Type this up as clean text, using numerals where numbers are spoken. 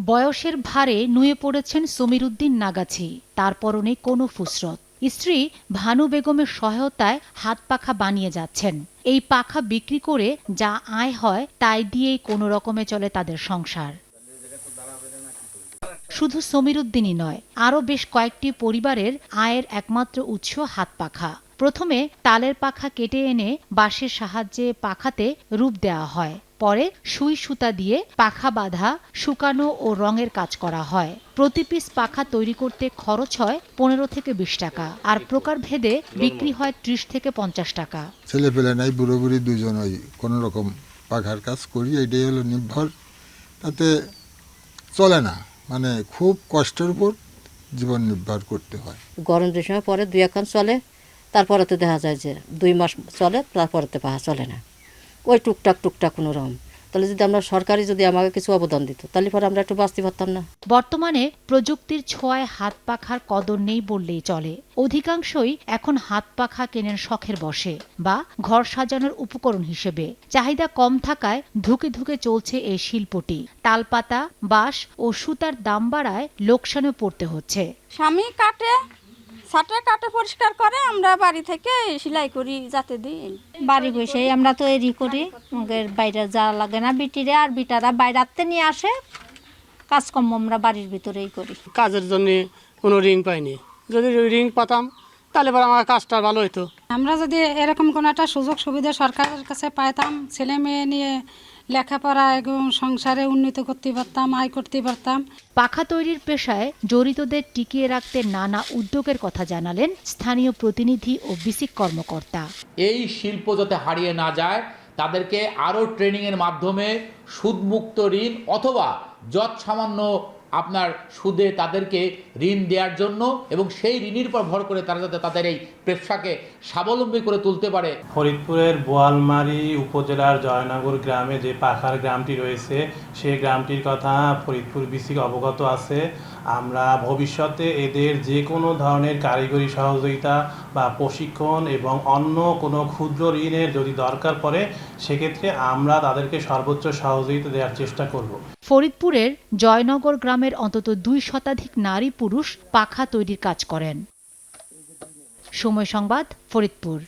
বয়সের ভারে নুয়ে পড়েছেন সমীর উদ্দিন নাগাছি। তার পরনে কোনো ফুসরত। স্ত্রী ভানু বেগমের সহায়তায় হাত পাখা বানিয়ে যাচ্ছেন। এই পাখা বিক্রি করে যা আয় হয় তাই দিয়েই কোনো রকমে চলে তাদের সংসার। শুধু সমীর উদ্দিনই নয়, আরও বেশ কয়েকটি পরিবারের আয়ের একমাত্র উৎস হাত পাখা। প্রথমে তালের পাখা কেটে এনে বাঁশের সাহায্যে পাখাতে রূপ দেওয়া হয়। পরে সুই সুতা দিয়ে পাখা বাঁধা, শুকানো ও রঙের কাজ করা হয়। প্রতি পিস পাখা তৈরি করতে খরচ হয় 15 থেকে 20 টাকা, আর প্রকারভেদে বিক্রি হয় 30 থেকে 50 টাকা। ছেলে পেলে নাই, বুড়ো বুড়ি দুজন ওই কোনো রকম পাখার কাজ করি, এটাই হলো নির্ভর। তাতে চলে না, মানে খুব কষ্টের উপর জীবন নির্ভর করতে হয়। গরমের সময় পরে 2-1 চলে, তারপরে তো দেখা যায় যে 2 মাস চলে, তারপরে তো পাখা চলে না। ওই টুকটাক কোনো রকম। তাহলে যদি আমরা সরকারি যদি আমাকে কিছু অবদান দিত, তাহলে পরে আমরা একটু বাঁচতে পারতাম না। বর্তমানে প্রযুক্তির ছোঁয়ায় হাত পাখার কদর নেই বললেই চলে। অধিকাংশই এখন হাত পাখা কেনেন শখের বশে বা ঘর সাজানোর উপকরণ হিসেবে। চাহিদা কম থাকায় ধুকে ধুকে চলছে এই শিল্পটি। তালপাতা, বাঁশ ও সুতার দাম বাড়ায় লোকসানে পড়তে হচ্ছে। স্বামী কাটে পরিষ্কার করে, আমরা বাড়ি থেকে সেলাই করি যাতে দিই। বাড়ি বসেই আমরা তৈরি করি, বাইরে যাওয়া লাগে না। বিটিরা আর বিটারা বাইরাতে নিয়ে আসে, কাজকর্ম আমরা বাড়ির ভিতরেই করি। কাজের জন্য কোনো রিং পাইনি, যদি রিং পাতাম তাহলে পর আমার কাজটা ভালো হতো। আমরা যদি এরকম কোনো একটা সুযোগ সুবিধা সরকারের কাছে পাইতাম, ছেলে মেয়ে নিয়ে লেখাপড়া এবং সংসারে উন্নত করতে পারতাম, আয় করতে পারতাম। পাখা তৈরির পেশায় জড়িতদের টিকিয়ে রাখতে নানা উদ্যোগের কথা জানালেন স্থানীয় প্রতিনিধি ও বিসিক কর্মকর্তা। এই শিল্প যাতে হারিয়ে না যায়, তাদেরকে আরও ট্রেনিংয়ের মাধ্যমে সুদমুক্ত ঋণ অথবা যৎসামান্য আপনার সুদে তাদেরকে ঋণ দেওয়ার জন্য, এবং সেই ঋণের উপর ভর করে তারা যাতে তাদের এই পেশাকে স্বাবলম্বী করে তুলতে পারে। ফরিদপুরের বোয়ালমারী উপজেলার জয়নগর গ্রামে যে পাখার গ্রামটি রয়েছে, সেই গ্রামটির কথা ফরিদপুর বিসিক অবগত আছে। আমরা ভবিষ্যতে এদের যে কোনো ধরনের কারিগরি সহযোগিতা বা প্রশিক্ষণ এবং অন্য কোনো ক্ষুদ্র ঋণের যদি দরকার পড়ে, সেক্ষেত্রে আমরা তাদেরকে সর্বোচ্চ সহযোগিতা দেওয়ার চেষ্টা করব। ফরিদপুরের জয়নগর গ্রামের অন্তত 2 শতাধিক নারী পুরুষ পাখা তৈরির কাজ করেন। সময় সংবাদ, ফরিদপুর।